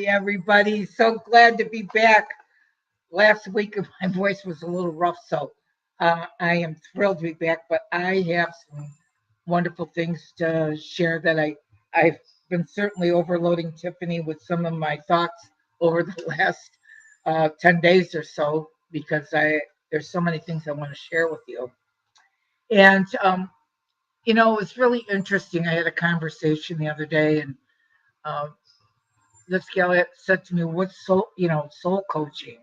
everybody. So glad to be back. Last week, my voice was a little rough, so I am thrilled to be back. But I have some wonderful things to share that I've been certainly overloading Tiffany with some of my thoughts over the last 10 days or so because I there's so many things I want to share with you. And it was really interesting. I had a conversation the other day, and um, this gal had said to me, "What's soul coaching?"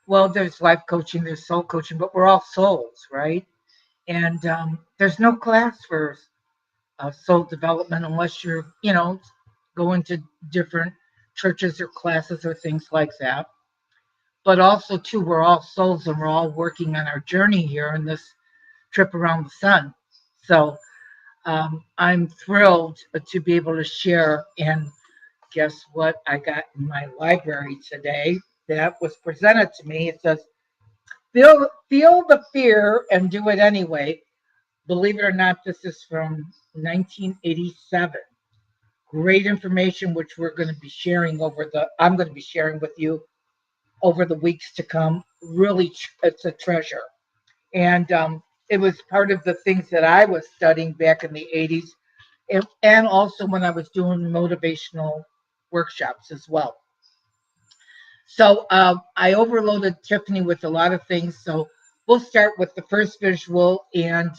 Well, there's life coaching, there's soul coaching, but we're all souls, right? And there's no class for soul development unless you're, going to different churches or classes or things like that. But also, too, we're all souls and we're all working on our journey here in this trip around the sun. So I'm thrilled to be able to share. And guess what I got in my library today that was presented to me? It says, feel the fear and do it anyway. Believe it or not, this is from 1987. Great information, which I'm going to be sharing with you over the weeks to come. Really, it's a treasure. And it was part of the things that I was studying back in the 80s, and also when I was doing motivational workshops as well. So I overloaded Tiffany with a lot of things. So we'll start with the first visual, and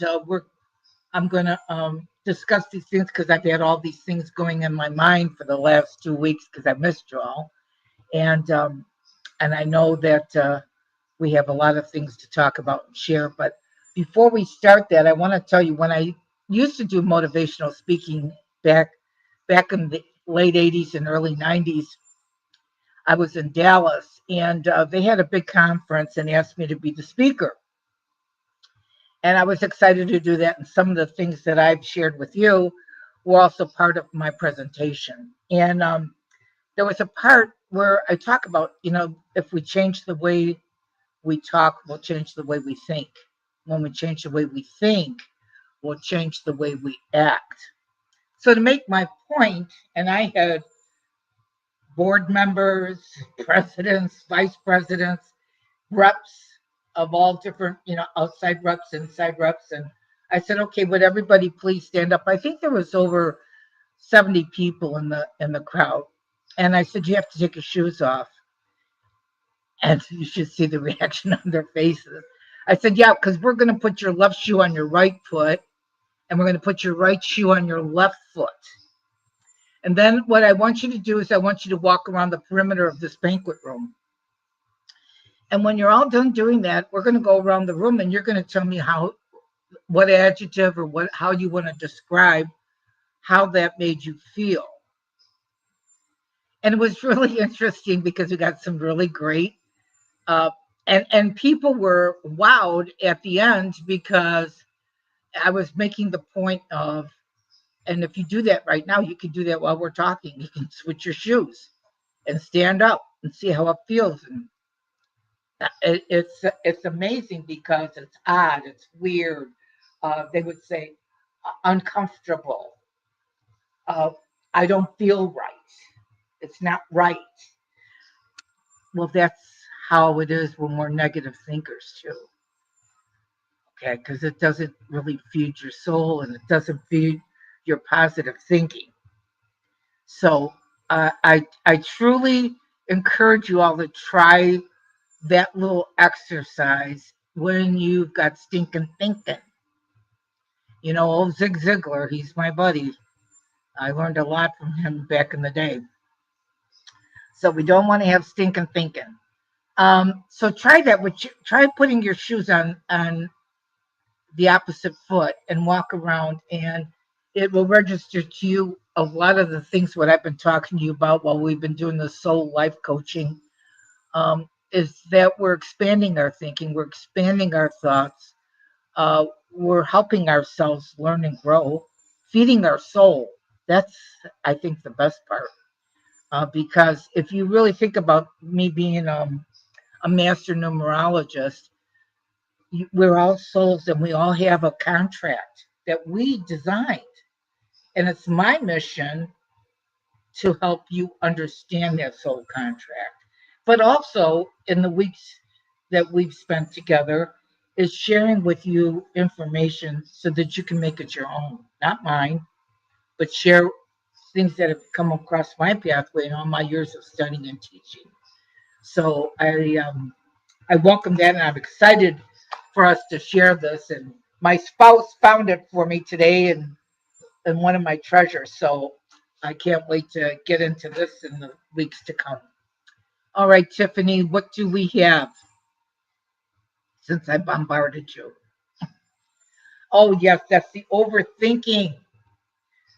I'm going to discuss these things because I've had all these things going in my mind for the last 2 weeks because I missed you all, and I know that we have a lot of things to talk about and share. But before we start that, I want to tell you when I used to do motivational speaking back in the late 80s and early 90s. I was in Dallas, and they had a big conference and asked me to be the speaker. And I was excited to do that. And some of the things that I've shared with you were also part of my presentation. And there was a part where I talk about, if we change the way we talk, we'll change the way we think. When we change the way we think, we'll change the way we act. So to make my point, and I had board members, presidents, vice presidents, reps of all different, outside reps, inside reps. And I said, okay, would everybody please stand up? I think there was over 70 people in the crowd. And I said, you have to take your shoes off. And you should see the reaction on their faces. I said, yeah, because we're going to put your left shoe on your right foot, and we're going to put your right shoe on your left foot. And then what I want you to do is I want you to walk around the perimeter of this banquet room. And when you're all done doing that, we're going to go around the room and you're going to tell me what adjective or how you want to describe how that made you feel. And it was really interesting because we got some really great, and people were wowed at the end because I was making the point of, and if you do that right now, you can do that while we're talking. You can switch your shoes and stand up and see how it feels. And it's amazing because it's odd, it's weird. They would say uncomfortable. I don't feel right. It's not right. Well, that's how it is when we're negative thinkers too. Okay, because it doesn't really feed your soul and it doesn't feed your positive thinking. So I truly encourage you all to try that little exercise when you've got stinking thinking. Old Zig Ziglar, he's my buddy. I learned a lot from him back in the day. So we don't want to have stinking thinking. So try that. Try putting your shoes on the opposite foot and walk around, and it will register to you a lot of the things what I've been talking to you about while we've been doing the soul life coaching. Is that we're expanding our thinking, we're expanding our thoughts, we're helping ourselves learn and grow, feeding our soul. That's, I think, the best part. Because if you really think about me being a master numerologist, we're all souls and we all have a contract that we designed. And it's my mission to help you understand that soul contract. But also, in the weeks that we've spent together, is sharing with you information so that you can make it your own, not mine, but share things that have come across my pathway in all my years of studying and teaching. So I welcome that, and I'm excited for us to share this. And my spouse found it for me today, and one of my treasures. So I can't wait to get into this in the weeks to come. All right, Tiffany, what do we have since I bombarded you? Oh, yes, that's the overthinking.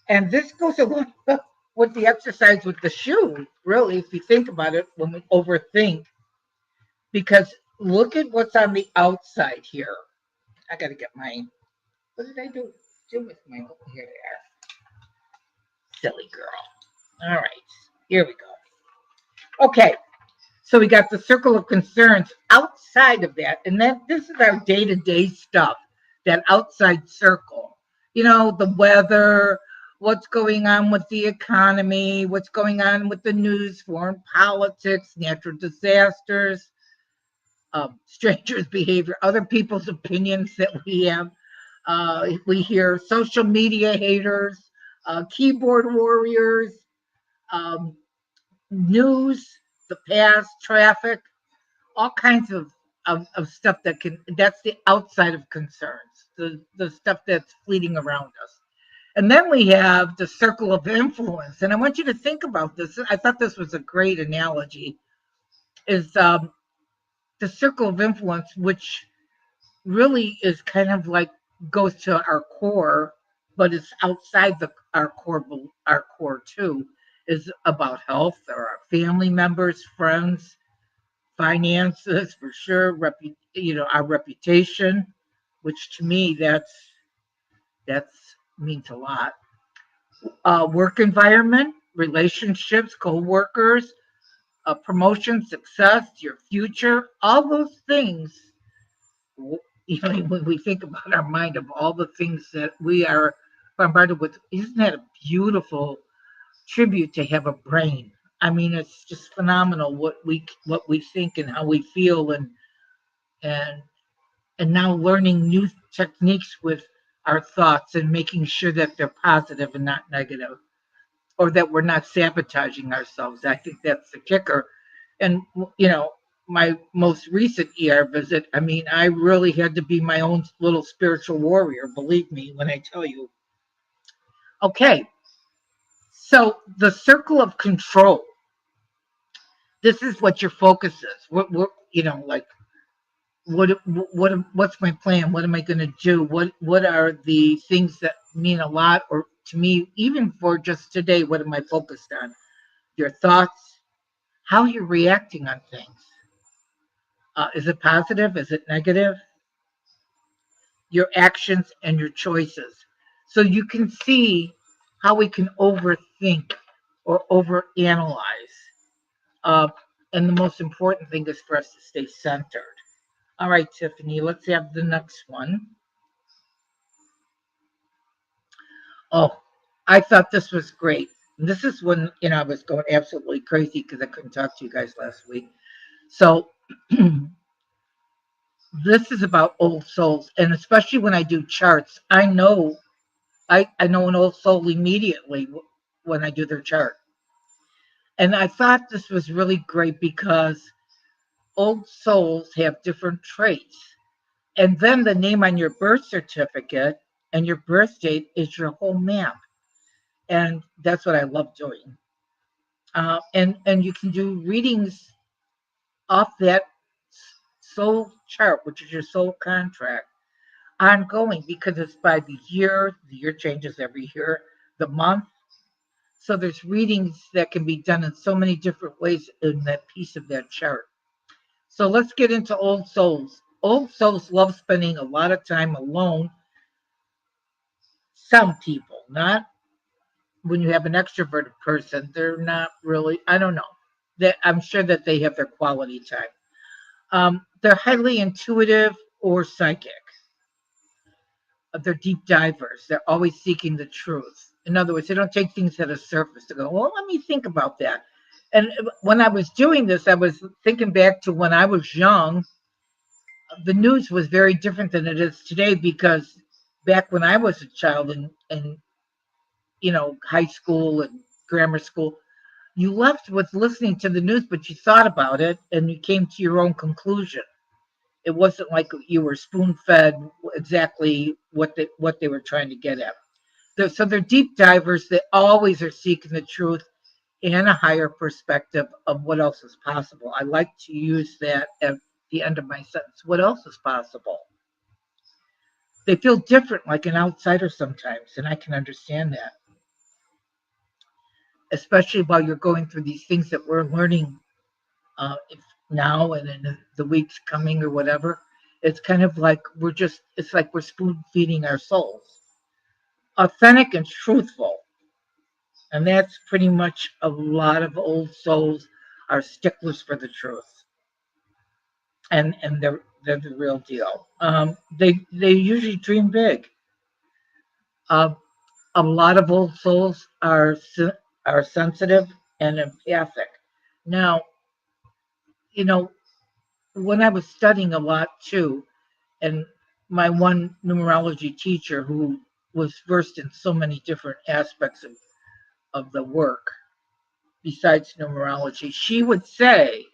And this goes along with the exercise with the shoe, really, if you think about it, when we overthink, because look at what's on the outside here. I got to get mine. What did I do with mine? Oh, here they are. Silly girl. All right, here we go. Okay, so we got the circle of concerns outside of that, and then this is our day-to-day stuff, that outside circle. You know, the weather, what's going on with the economy, what's going on with the news, foreign politics, natural disasters, strangers' behavior, other people's opinions that we have. We hear social media haters, keyboard warriors, um, news, the past, traffic, all kinds of stuff that's the outside of concerns, the stuff that's fleeting around us. And then we have the circle of influence. And I want you to think about this. I thought this was a great analogy, is the circle of influence, which really is kind of like goes to our core, but it's outside our core too, is about health or our family members, friends, finances for sure, our reputation, which to me that's means a lot. Work environment, relationships, co-workers, promotion, success, your future, all those things. You know, when we think about our mind of all the things that we are bombarded with, isn't that a beautiful tribute to have a brain? I mean, it's just phenomenal what we think and how we feel, and and now learning new techniques with our thoughts and making sure that they're positive and not negative, or that we're not sabotaging ourselves. I think that's the kicker. And you know, my most recent ER visit, I mean, I really had to be my own little spiritual warrior, believe me when I tell you. Okay, so the circle of control, this is what your focus is. What like what's my plan? What am I going to do? What are the things that mean a lot, or to me, even for just today, what am I focused on? Your thoughts, how you're reacting on things. Is it positive? Is it negative? Your actions and your choices. So you can see how we can overthink or overanalyze. Uh, and the most important thing is for us to stay centered. All right, Tiffany, let's have the next one. Oh, I thought this was great. And this is when, I was going absolutely crazy because I couldn't talk to you guys last week. So this is about old souls. And especially when I do charts, I know an old soul immediately when I do their chart. And I thought this was really great because old souls have different traits. And then the name on your birth certificate and your birth date is your whole map. And that's what I love doing. And you can do readings off that soul chart, which is your soul contract, ongoing, because it's by the year changes every year, the month. So there's readings that can be done in so many different ways in that piece of that chart. So let's get into old souls. Old souls love spending a lot of time alone. Some people, not when you have an extroverted person, they're not really, I don't know. That I'm sure that they have their quality time. They're highly intuitive or psychic. They're deep divers. They're always seeking the truth. In other words, they don't take things at a surface to go, well, let me think about that. And when I was doing this, I was thinking back to when I was young. The news was very different than it is today, because back when I was a child in high school and grammar school, you left with listening to the news, but you thought about it and you came to your own conclusion. It wasn't like you were spoon fed exactly what they were trying to get at. So they're deep divers. They always are seeking the truth and a higher perspective of what else is possible. I like to use that at the end of my sentence. What else is possible? They feel different, like an outsider sometimes, and I can understand that, especially while you're going through these things that we're learning if now and in the weeks coming or whatever. It's kind of like it's like we're spoon feeding our souls. Authentic and truthful. And that's pretty much a lot of old souls are sticklers for the truth. And they're the real deal. They usually dream big. Uh, a lot of old souls are sensitive and empathic. Now, you know, when I was studying a lot too, and my one numerology teacher who was versed in so many different aspects of the work besides numerology, she would say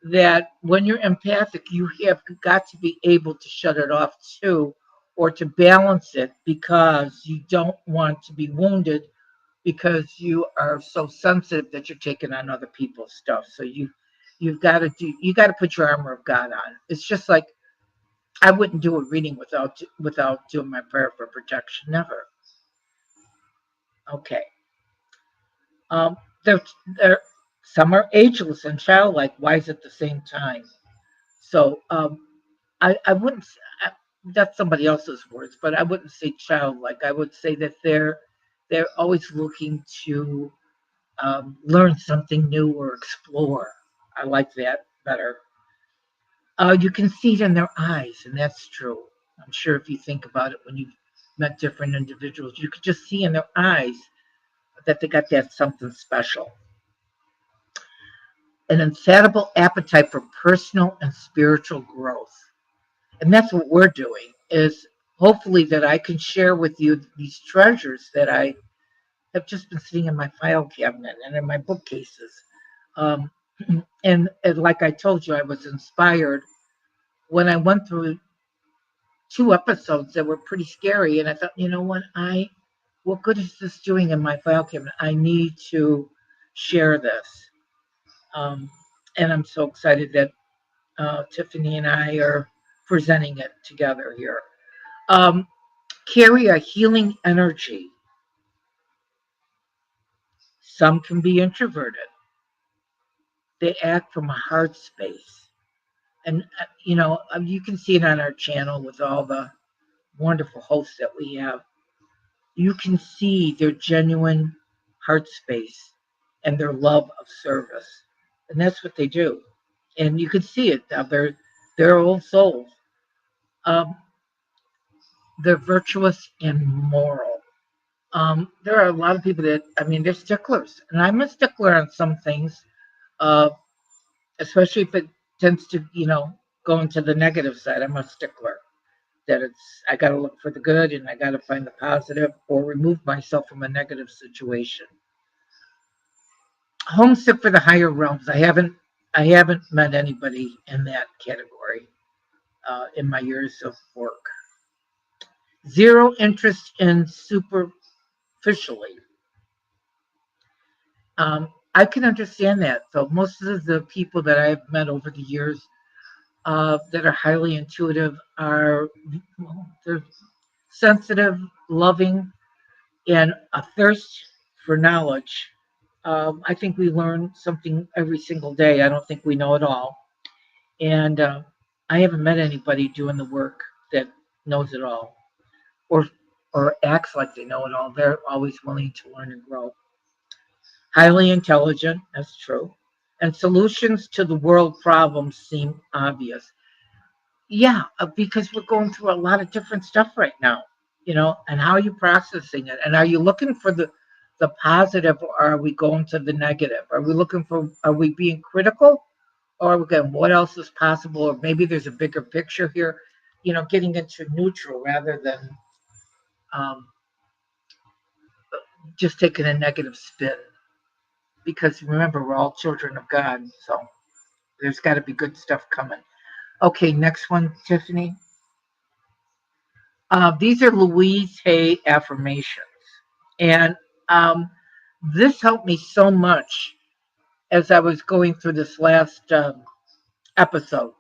that when you're empathic, you have got to be able to shut it off too, or to balance it, because you don't want to be wounded, because you are so sensitive that you're taking on other people's stuff. So you got to put your armor of God on. It's just like I wouldn't do a reading without doing my prayer for protection. Never. Okay. Um, there, there, some are ageless and childlike, wise at the same time. So I wouldn't. That's somebody else's words, but I wouldn't say childlike. I would say that they're always looking to learn something new or explore. I like that better. You can see it in their eyes, and that's true. I'm sure if you think about it, when you've met different individuals, you could just see in their eyes that they got that something special. An insatiable appetite for personal and spiritual growth. And that's what we're doing, is hopefully that I can share with you these treasures that I have just been sitting in my file cabinet and in my bookcases. Um, and like I told you, I was inspired when I went through two episodes that were pretty scary. And I thought, you know what good is this doing in my file cabinet? I need to share this. Um, and I'm so excited that Tiffany and I are presenting it together here. Um, Carry a healing energy. Some can be introverted. They act from a heart space. And, you can see it on our channel with all the wonderful hosts that we have. You can see their genuine heart space and their love of service. And that's what they do. And you can see it. Now they're old souls. Um, they're virtuous and moral. There are a lot of people that, I mean, they're sticklers. And I'm a stickler on some things, uh, especially if it tends to, go into the negative side. I'm a stickler. That I got to look for the good and I got to find the positive or remove myself from a negative situation. Homesick for the higher realms. I haven't met anybody in that category in my years of work. Zero interest in superficially. I can understand that. So most of the people that I've met over the years that are highly intuitive are, well, they're sensitive, loving, and a thirst for knowledge. I think we learn something every single day. I don't think we know it all. And I haven't met anybody doing the work that knows it all, or or acts like they know it all. They're always willing to learn and grow. Highly intelligent, that's true. And solutions to the world problems seem obvious. Yeah, because we're going through a lot of different stuff right now. and how are you processing it? And are you looking for the positive, or are we going to the negative? Are we being critical, or again, what else is possible? Or maybe there's a bigger picture here, getting into neutral rather than um, just taking a negative spin. Because remember, we're all children of God, so there's got to be good stuff coming. Okay, next one, Tiffany. These are Louise Hay affirmations. And um, this helped me so much as I was going through this last episode.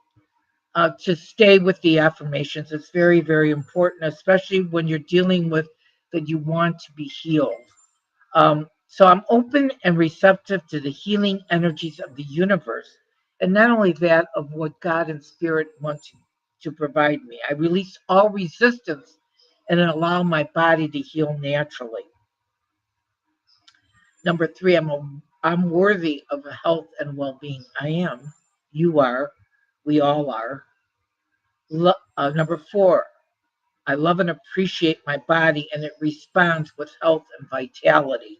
To stay with the affirmations, it's very, very important, especially when you're dealing with that you want to be healed. So I'm open and receptive to the healing energies of the universe, and not only that, of what God and Spirit want to provide me. I release all resistance and allow my body to heal naturally. Number three, I'm worthy of health and well-being. I am. You are. We all are. Number four, I love and appreciate my body, and it responds with health and vitality.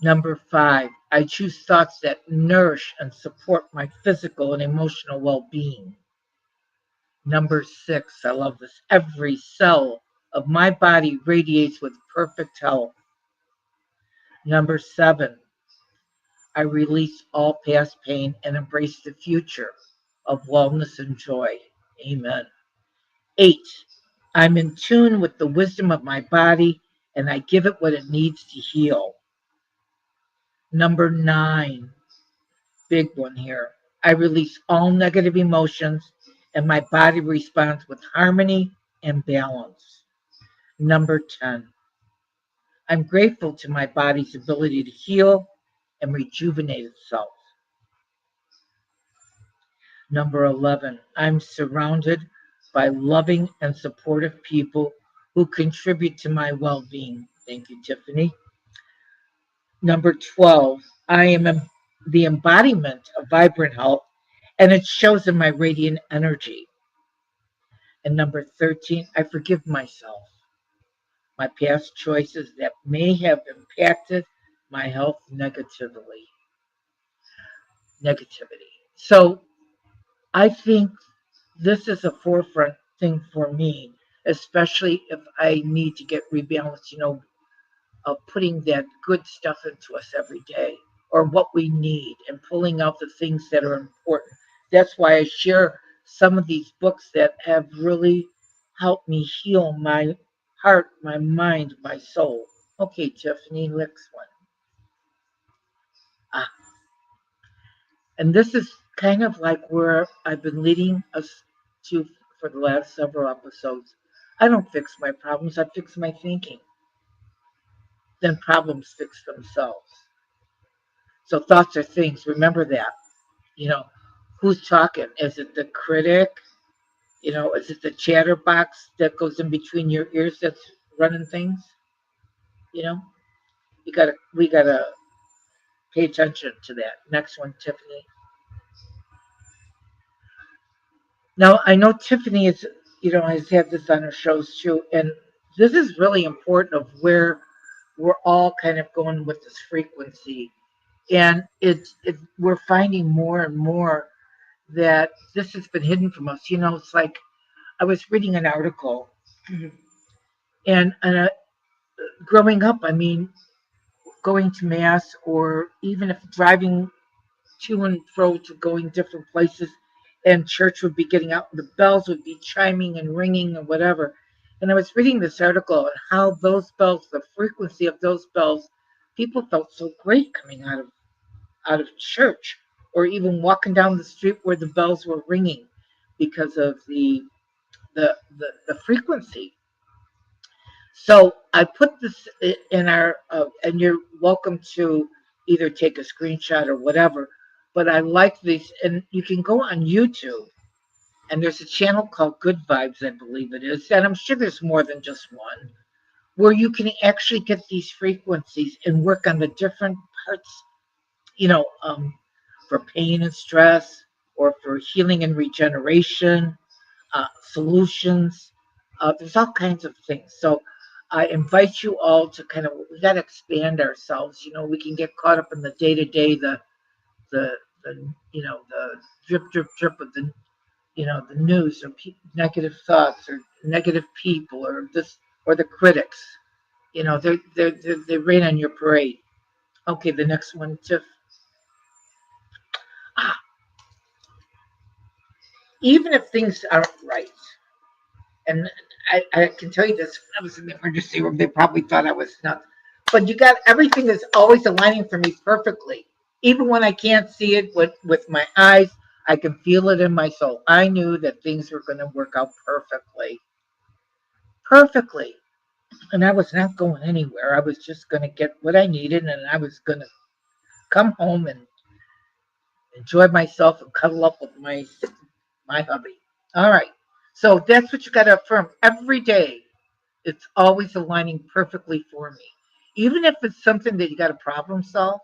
Number five, I choose thoughts that nourish and support my physical and emotional well-being. Number six, I love this. Every cell of my body radiates with perfect health. Number seven, I release all past pain and embrace the future of wellness and joy. Amen. Eight, I'm in tune with the wisdom of my body and I give it what it needs to heal. Number nine, big one here. I release all negative emotions and my body responds with harmony and balance. Number 10, I'm grateful to my body's ability to heal and rejuvenate itself. Number 11, I'm surrounded by loving and supportive people who contribute to my well being. Thank you, Tiffany. Number 12, I am the embodiment of vibrant health, and it shows in my radiant energy. And number 13, I forgive myself, my past choices that may have impacted my health negatively. Negativity. So I think this is a forefront thing for me, especially if I need to get rebalanced, of putting that good stuff into us every day or what we need and pulling out the things that are important. That's why I share some of these books that have really helped me heal my heart, my mind, my soul. Okay, Tiffany, next one. Ah, and this is kind of like where I've been leading us to for the last several episodes. I don't fix my problems, I fix my thinking. Then problems fix themselves. So thoughts are things. Remember that. You know, who's talking? Is it the critic? Is it the chatterbox that goes in between your ears that's running things? You know, we gotta pay attention to that. Next one, Tiffany. Now I know Tiffany has had this on her shows too, and this is really important of where we're all kind of going with this frequency, and we're finding more and more that this has been hidden from us. It's like I was reading an article, and growing up, I mean, going to mass or even if driving to and fro to going different places, and church would be getting out, the bells would be chiming and ringing and whatever. And I was reading this article on how those bells, the frequency of those bells, people felt so great coming out of church or even walking down the street where the bells were ringing because of the frequency. So I put this in and you're welcome to either take a screenshot or whatever. But I like these, and you can go on YouTube, and there's a channel called Good Vibes, I believe it is, and I'm sure there's more than just one, where you can actually get these frequencies and work on the different parts, you know, um, for pain and stress, or for healing and regeneration, solutions. There's all kinds of things. So I invite you all to we got to expand ourselves. We can get caught up in the day to day, the, the drip, drip, drip of the news, or negative thoughts, or negative people, or this, or the critics. They rain on your parade. Okay, the next one, Tiff. Ah, even if things aren't right, and I can tell you this, when I was in the emergency room, they probably thought I was nuts. But everything is always aligning for me perfectly. Even when I can't see it with my eyes, I can feel it in my soul. I knew that things were going to work out perfectly. Perfectly. And I was not going anywhere. I was just going to get what I needed, and I was going to come home and enjoy myself and cuddle up with my hubby. All right. So that's what you got to affirm every day. It's always aligning perfectly for me. Even if it's something that you got to problem solve,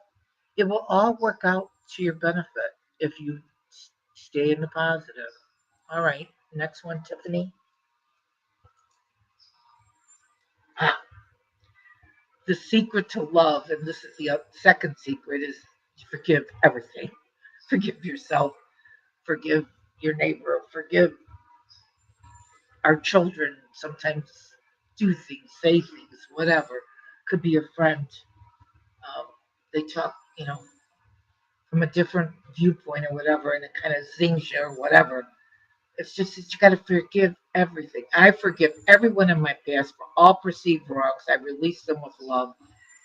it will all work out to your benefit if you stay in the positive. All right. Next one, Tiffany. Ah, the secret to love, and this is the second secret, is to forgive everything. Forgive yourself. Forgive your neighbor. Forgive our children. Sometimes do things, say things, whatever. Could be a friend. Um, they talk, from a different viewpoint or whatever, and it kind of zings you or whatever. It's just that you got to forgive everything. I forgive everyone in my past for all perceived wrongs. I release them with love,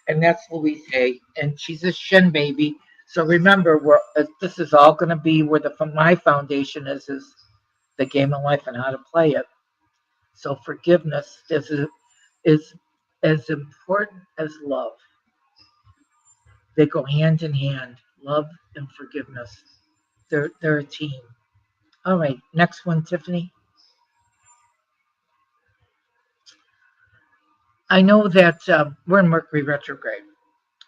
and that's Louise Hay, and she's a Shin baby. So remember, this is all going to be where my foundation is the game of life and how to play it. So forgiveness is as important as love. They go hand in hand. Love and forgiveness. They're a team. All right, next one, Tiffany. I know that we're in Mercury retrograde,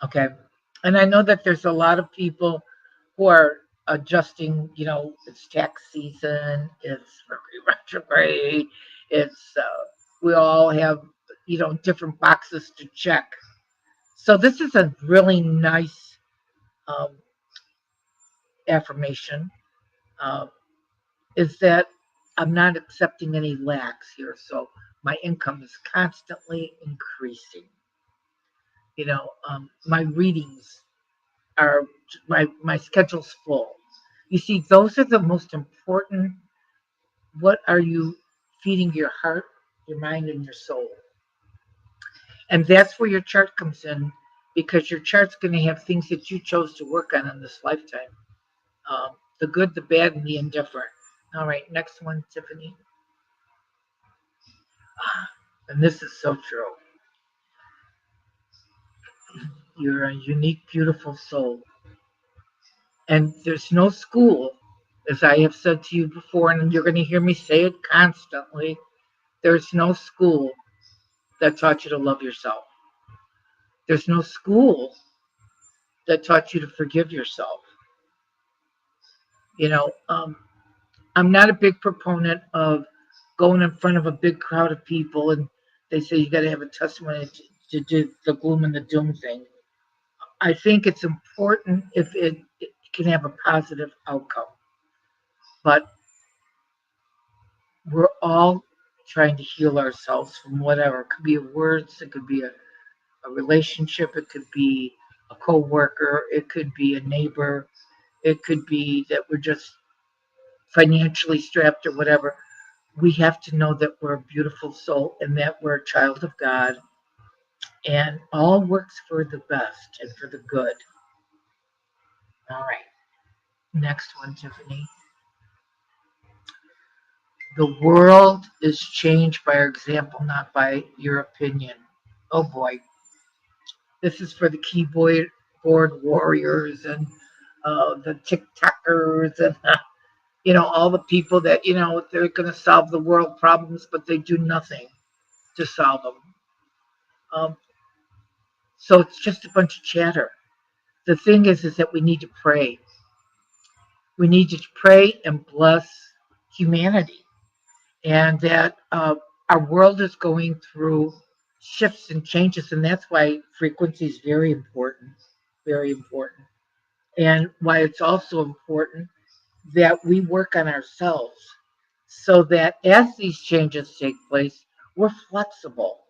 okay, and I know that there's a lot of people who are adjusting. It's tax season, it's Mercury retrograde, it's we all have different boxes to check. So this is a really nice um, affirmation. Uh, is that I'm not accepting any lacks here. So my income is constantly increasing. My readings are my schedule's full. You see, those are the most important. What are you feeding your heart, your mind, and your soul? And that's where your chart comes in, because your chart's going to have things that you chose to work on in this lifetime. The good, the bad, and the indifferent. All right, next one, Tiffany. And this is so true. You're a unique, beautiful soul. And there's no school, as I have said to you before, and you're going to hear me say it constantly. There's no school that taught you to love yourself. There's no school that taught you to forgive yourself. You know, um, I'm not a big proponent of going in front of a big crowd of people and they say you got to have a testimony to do the gloom and the doom thing. I think it's important if it can have a positive outcome, but we're all trying to heal ourselves from whatever. It could be words, it could be a relationship, it could be a coworker, it could be a neighbor, it could be that we're just financially strapped or whatever. We have to know that we're a beautiful soul and that we're a child of God, and all works for the best and for the good. All right. Next one, Tiffany. The world is changed by our example, not by your opinion. Oh boy. This is for the keyboard warriors and the TikTokers and all the people that they're going to solve the world problems, but they do nothing to solve them. Um, so it's just a bunch of chatter. The thing is that we need to pray. We need to pray and bless humanity, and that Our world is going through shifts and changes, and that's why frequency is very important, very important. And why it's also important that we work on ourselves so that as these changes take place, we're flexible.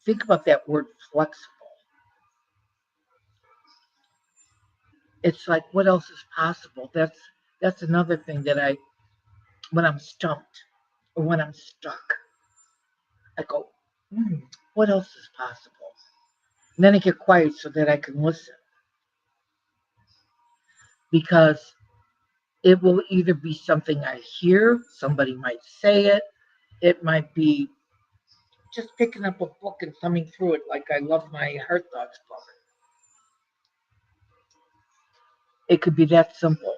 Think about that word flexible. It's like what else is possible? That's another thing that I when I'm stumped or when I'm stuck, I go, hmm, what else is possible? And then I get quiet so that I can listen because it will either be something I hear, somebody might say it, it might be just picking up a book and thumbing through it like I love my Heart Thoughts book. It could be that simple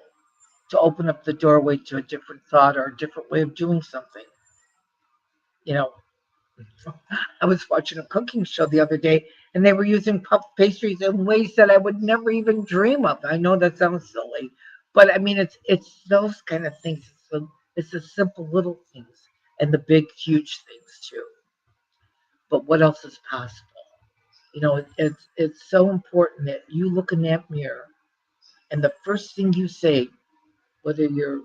to open up the doorway to a different thought or a different way of doing something. You know, I was watching a cooking show the other day and they were using puff pastries in ways that I would never even dream of. I know that sounds silly, but I mean it's those kind of things. It's the simple little things and the big huge things too. But what else is possible? It's so important that you look in that mirror and the first thing you say, whether you're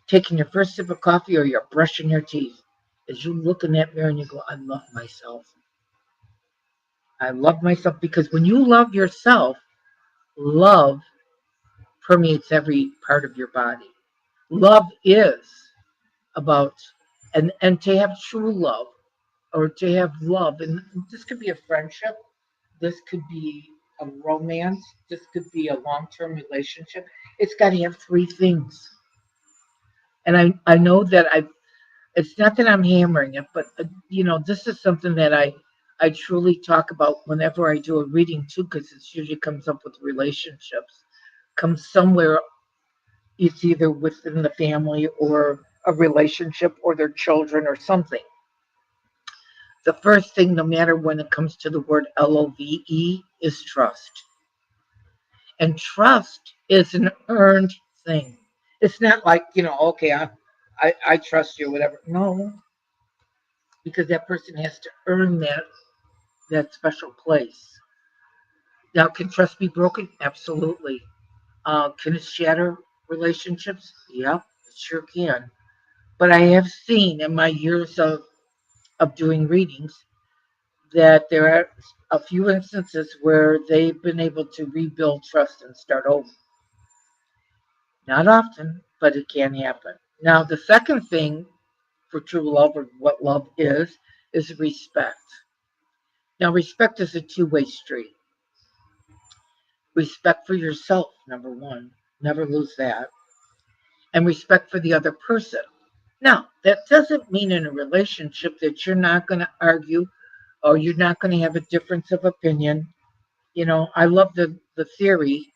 taking your first sip of coffee or you're brushing your teeth, is you look in that mirror and you go, I love myself. I love myself because when you love yourself, love permeates every part of your body. Love is about and to have true love or to have love, and this could be a friendship, this could be a romance, this could be a long-term relationship. It's got to have three things. And I know that it's not that I'm hammering it, but this is something that I truly talk about whenever I do a reading too, because it usually comes up with relationships, comes somewhere. It's either within the family or a relationship or their children or something. The first thing, no matter when it comes to the word LOVE, is trust. And trust is an earned thing. It's not like, okay, I trust you, whatever. No, because that person has to earn that special place. Now, can trust be broken? Absolutely. Can it shatter relationships? Yeah, it sure can. But I have seen in my years of doing readings that there are a few instances where they've been able to rebuild trust and start over. Not often, but it can happen. Now, the second thing for true love, or what love is respect. Now, respect is a two-way street. Respect for yourself, number one, never lose that, and respect for the other person. Now, that doesn't mean in a relationship that you're not going to argue or you're not going to have a difference of opinion. I love the theory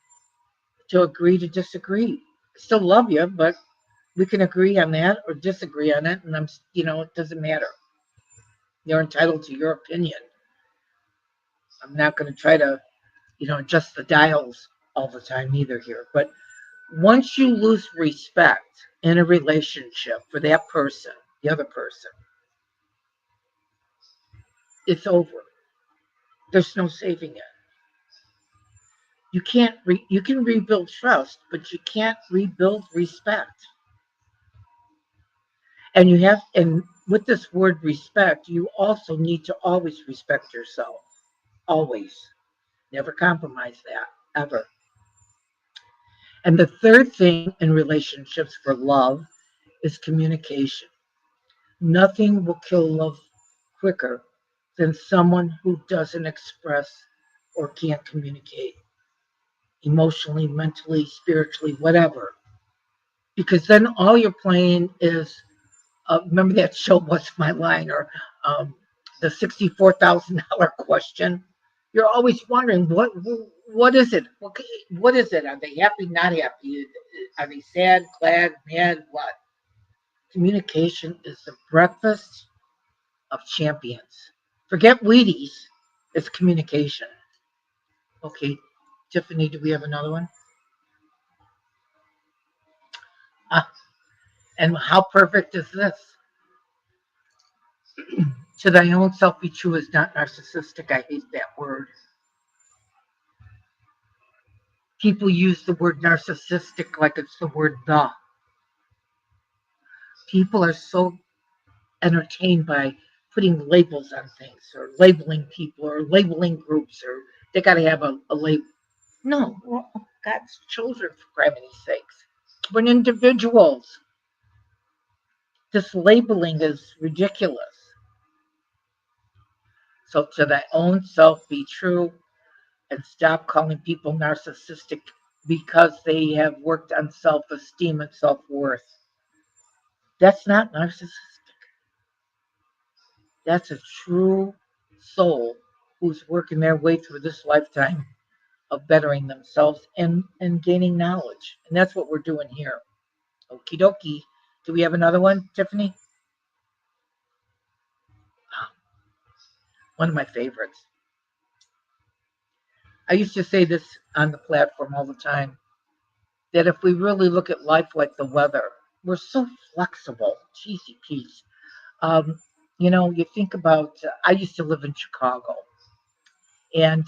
to agree to disagree. I still love you, but we can agree on that or disagree on it, and it doesn't matter. You're entitled to your opinion. I'm not going to try to, adjust the dials all the time either here. But once you lose respect in a relationship for that person, the other person, it's over. There's no saving it. You can rebuild trust, but you can't rebuild respect. And with this word respect, you also need to always respect yourself. Always. Never compromise that, ever. And the third thing in relationships for love is communication. Nothing will kill love quicker than someone who doesn't express or can't communicate emotionally, mentally, spiritually, whatever. Because then all you're playing is remember that show, What's My Line, or the $64,000 question. You're always wondering what is it? What is it? Are they happy? Not happy? Are they sad? Glad? Mad? What? Communication is the breakfast of champions. Forget Wheaties. It's communication. Okay, Tiffany, do we have another one? Uh, and how perfect is this? To thy own self be true is not narcissistic. I hate that word. People use the word narcissistic like it's the word the. People are so entertained by putting labels on things or labeling people or labeling groups or they got to have a label. No, we're all God's children, for gravity's sakes. We're individuals. This labeling is ridiculous. So to thy own self be true and stop calling people narcissistic because they have worked on self-esteem and self-worth. That's not narcissistic. That's a true soul who's working their way through this lifetime of bettering themselves and gaining knowledge. And that's what we're doing here. Okie dokie. Do we have another one, Tiffany? One of my favorites. I used to say this on the platform all the time that if we really look at life like the weather, we're so flexible. Cheesy peas. Um, you think about, I used to live in Chicago and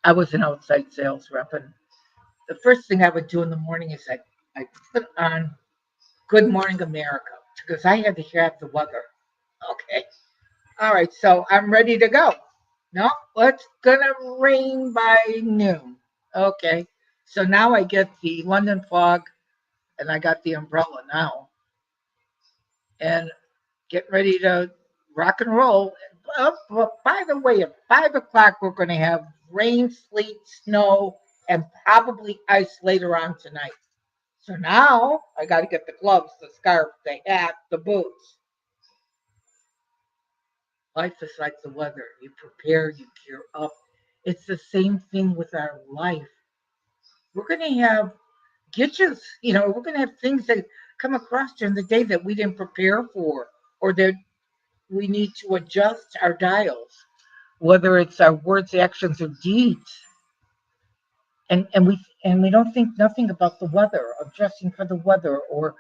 I was an outside sales rep. And the first thing I would do in the morning is I put on Good Morning America because I had to hear the weather. Okay. All right. So I'm ready to go. No, it's going to rain by noon. Okay. So now I get the London fog and I got the umbrella now and get ready to rock and roll. But by the way, at 5 o'clock, we're going to have rain, sleet, snow, and probably ice later on tonight. So now I got to get the gloves, the scarf, the hat, the boots. Life is like the weather. You prepare, you gear up. It's the same thing with our life. We're going to have glitches, we're going to have things that come across during the day that we didn't prepare for or that we need to adjust our dials, whether it's our words, actions, or deeds. And we don't think nothing about the weather, adjusting for the weather or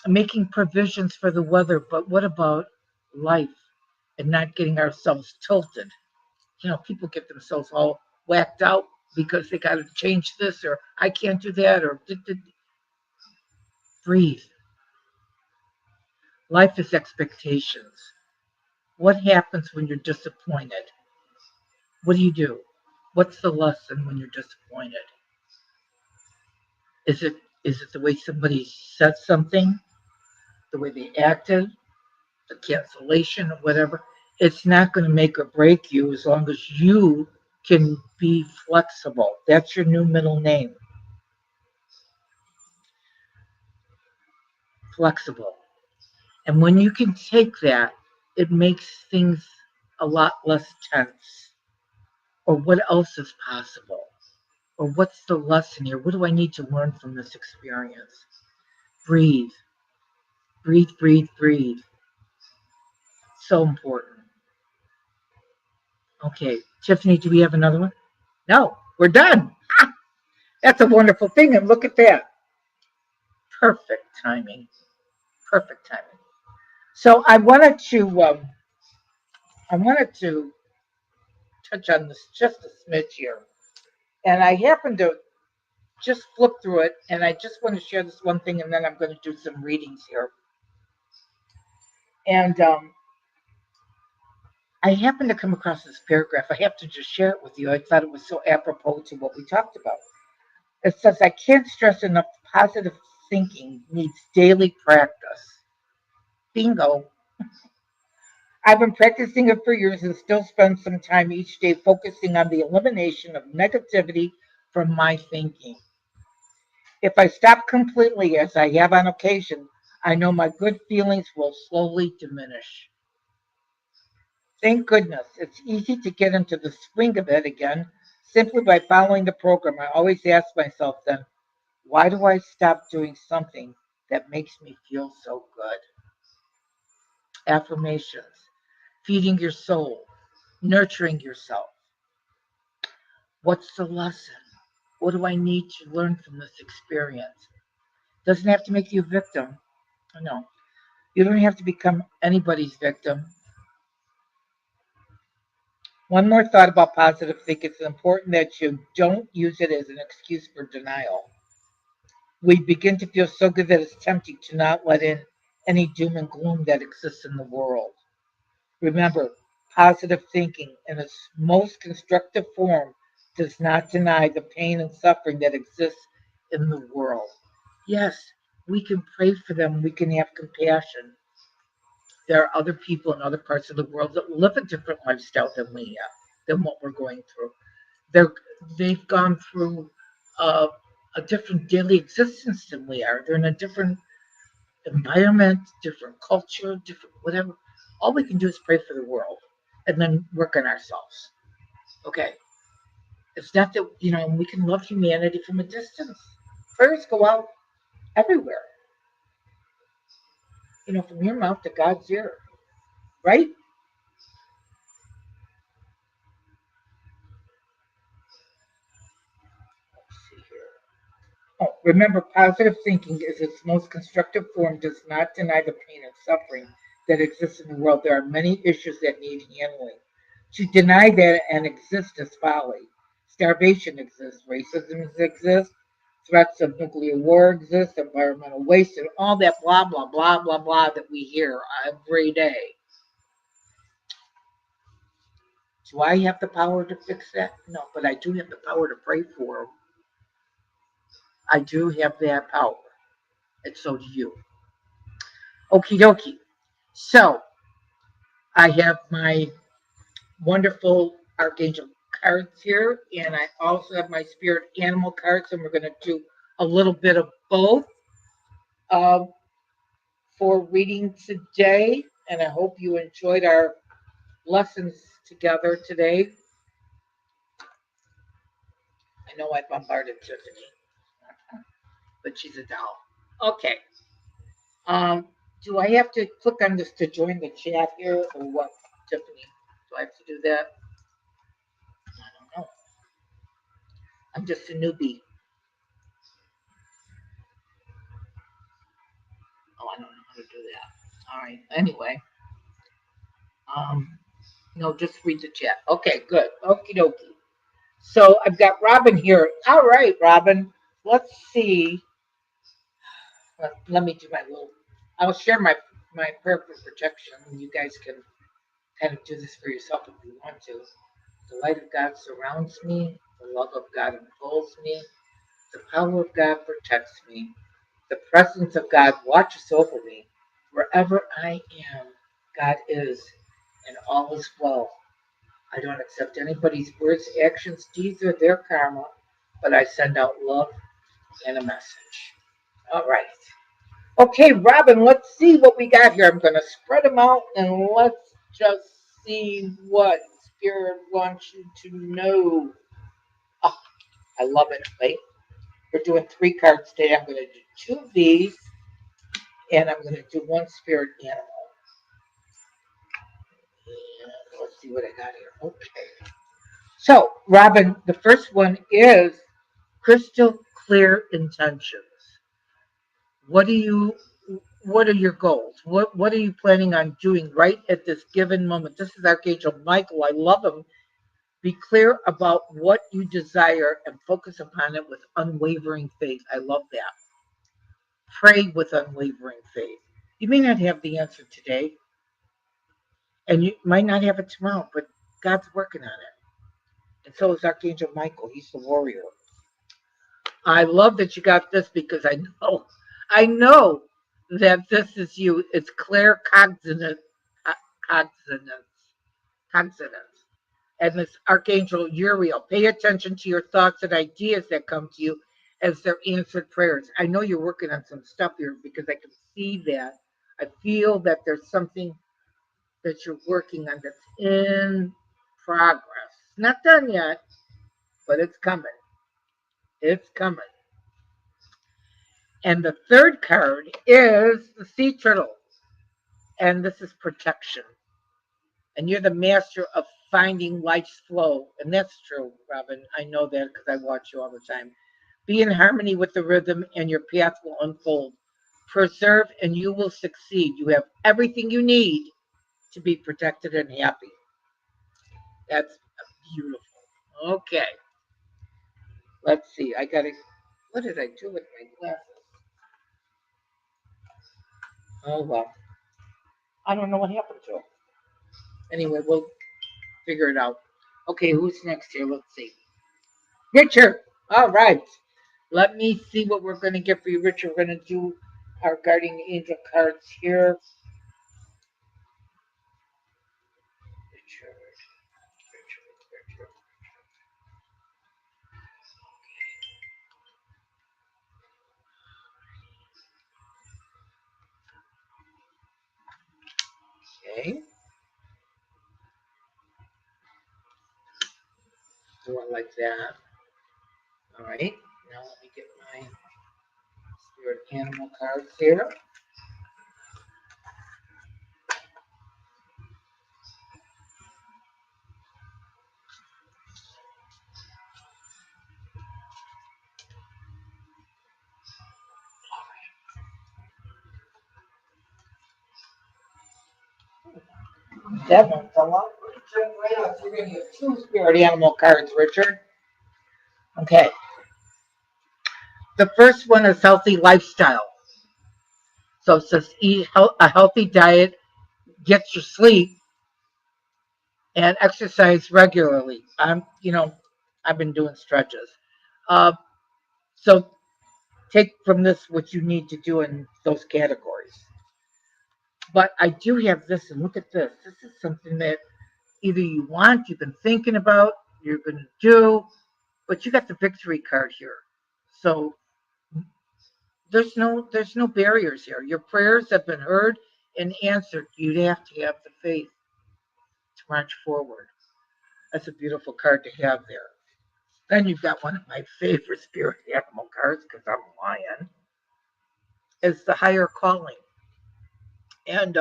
making provisions for the weather. But what about life and not getting ourselves tilted? People get themselves all whacked out because they got to change this or I can't do that or breathe. Life is expectations. What happens when you're disappointed? What do you do? What's the lesson when you're disappointed? Is it is it the way somebody said something, the way they acted, the cancellation or whatever? It's not going to make or break you as long as you can be flexible. That's your new middle name, flexible. And when you can take that, it makes things a lot less tense. Or what else is possible? Or what's the lesson here? What do I need to learn from this experience? Breathe, breathe, breathe, breathe. So important. Okay, Tiffany, do we have another one? No, we're done. That's a wonderful thing. And look at that. Perfect timing. Perfect timing. So I wanted to touch on this just a smidge here. And I happened to just flip through it and I just want to share this one thing and then I'm going to do some readings here. And I happened to come across this paragraph. I have to just share it with you. I thought it was so apropos to what we talked about. It says, I can't stress enough positive thinking needs daily practice. Bingo. I've been practicing it for years and still spend some time each day focusing on the elimination of negativity from my thinking. If I stop completely, as I have on occasion, I know my good feelings will slowly diminish. Thank goodness, it's easy to get into the swing of it again simply by following the program. I always ask myself then, why do I stop doing something that makes me feel so good? Affirmations, feeding your soul, nurturing yourself. What's the lesson? What do I need to learn from this experience? Doesn't have to make you a victim. No. You don't have to become anybody's victim. One more thought about positive thinking. It's important that you don't use it as an excuse for denial. We begin to feel so good that it's tempting to not let in any doom and gloom that exists in the world. Remember, positive thinking in its most constructive form does not deny the pain and suffering that exists in the world. Yes, we can pray for them, we can have compassion. There are other people in other parts of the world that live a different lifestyle than we have, than what we're going through. They're, they've gone through uh, a different daily existence than we are. They're in a different environment, different culture, different whatever. All we can do is pray for the world and then work on ourselves. Okay. It's not that, we can love humanity from a distance. Prayers go out everywhere, from your mouth to God's ear, right? Let's see here. Oh, remember, positive thinking is its most constructive form, does not deny the pain and suffering that exists in the world. There are many issues that need handling. To deny that and exist is folly. Starvation exists, racism exists, threats of nuclear war exist, environmental waste, and all that blah, blah, blah, blah, blah that we hear every day. Do I have the power to fix that? No, but I do have the power to pray for them. I do have that power, and so do you. Okie dokie. So I have my wonderful Archangel cards here, and I also have my spirit animal cards, and we're going to do a little bit of both um, for reading today. And I hope you enjoyed our lessons together today. I know I bombarded Tiffany, but she's a doll. Okay. Um, do I have to click on this to join the chat here, or what, Tiffany? Do I have to do that? I don't know. I'm just a newbie. Oh, I don't know how to do that. All right. Anyway, um, no, just read the chat. Okay, good. Okie dokie. So I've got Robin here. All right, Robin. Let's see. Let me do my little. I'll share my prayer for protection. You guys can kind of do this for yourself if you want to. The light of God surrounds me. The love of God enfolds me. The power of God protects me. The presence of God watches over me. Wherever I am, God is, and all is well. I don't accept anybody's words, actions, deeds, or their karma, but I send out love and a message. All right. Okay, Robin, let's see what we got here. I'm going to spread them out and let's just see what Spirit wants you to know. Oh, I love it. Wait, we're doing 3 cards today. I'm going to do 2 of these and I'm going to do 1 spirit animal. And let's see what I got here. Okay. So, Robin, the first one is crystal clear intentions. What do you what are your goals? What are you planning on doing right at this given moment? This is Archangel Michael. I love him. Be clear about what you desire and focus upon it with unwavering faith. I love that. Pray with unwavering faith. You may not have the answer today, and you might not have it tomorrow, but God's working on it. And so is Archangel Michael. He's the warrior. I love that you got this because I know that this is you. It's clear cognizance, cognizance. And this Archangel Uriel. Pay attention to your thoughts and ideas that come to you as they're answered prayers. I know you're working on some stuff here because I can see that. I feel that there's something that you're working on that's in progress. Not done yet, but it's coming. It's coming. And the third card is the sea turtle. And this is protection. And you're the master of finding life's flow. And that's true, Robin. I know that because I watch you all the time. Be in harmony with the rhythm and your path will unfold. Preserve and you will succeed. You have everything you need to be protected and happy. That's beautiful. Okay, let's see. I gotta. What did I do with my glasses? Oh well, I don't know what happened to them. Anyway, we'll figure it out. Okay, who's next here? Let's see. Richard. All right. Let me see what we're going to get for you, Richard. We're going to do our guardian angel cards here. Richard, Richard. Okay. Do it like that. All right. Now let me get my spirit animal cards here. That one's a lot. Right off. You're going to get two spirit animal cards, Richard. Okay. The first one is healthy lifestyle. So it says eat a healthy diet, get your sleep, and exercise regularly. I've been doing stretches. Uh, so take from this what you need to do in those categories. But I do have this, and look at this. This is something that either you want, you've been thinking about, you're going to do, but you got the victory card here. So there's no barriers here. Your prayers have been heard and answered. You'd have to have the faith to march forward. That's a beautiful card to have there. Then you've got one of my favorite spirit animal cards because I'm a lion. Is the higher calling, and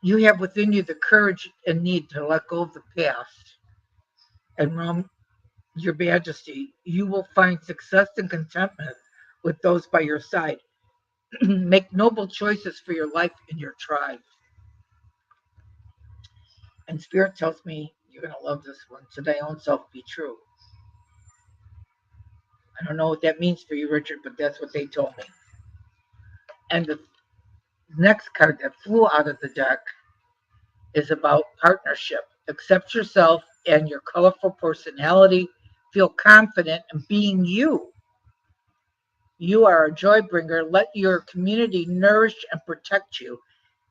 you have within you the courage and need to let go of the past and realm your majesty. You will find success and contentment with those by your side. Make noble choices for your life and your tribe. And Spirit tells me you're going to love this one. To thy own self be true. I don't know what that means for you, Richard, but that's what they told me. And the next card that flew out of the deck is about partnership. Accept yourself and your colorful personality. Feel confident in being you. You are a joy bringer. Let your community nourish and protect you.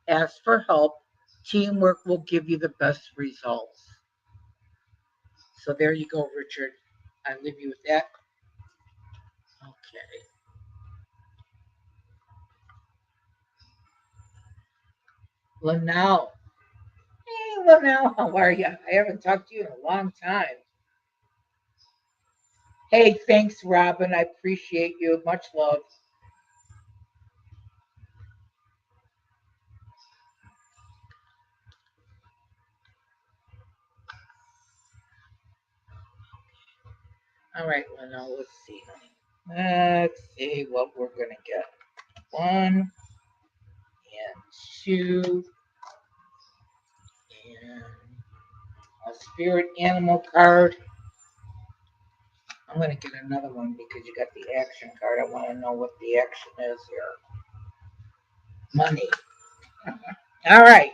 Ask for help. Teamwork will give you the best results. So there you go, Richard. I leave you with that. Okay. Lanelle. Hey, Lanelle, how are you? I haven't talked to you in a long time. Hey, thanks, Robin. I appreciate you. Much love. All right, Lanelle, let's see, honey. Let's see what we're going to get. One and two and a spirit animal card. I'm going to get another one because you got the action card. I want to know what the action is here. Money. All right.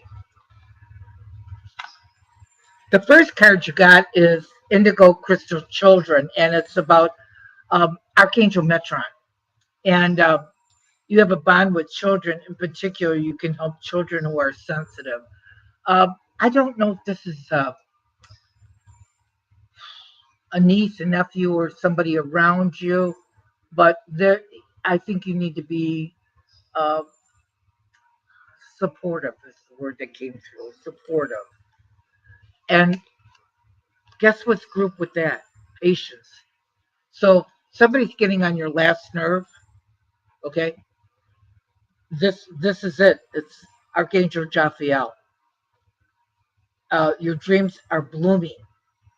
The first card you got is Indigo Crystal Children, and it's about Archangel Metron. And you have a bond with children. In particular, you can help children who are sensitive. I don't know if this is a niece, a nephew, or somebody around you, but there, I think you need to be uh, supportive. Is the word that came through. Supportive. And guess what's grouped with that? Patience. So somebody's getting on your last nerve. Okay, this is it. It's Archangel Jophiel. Your dreams are blooming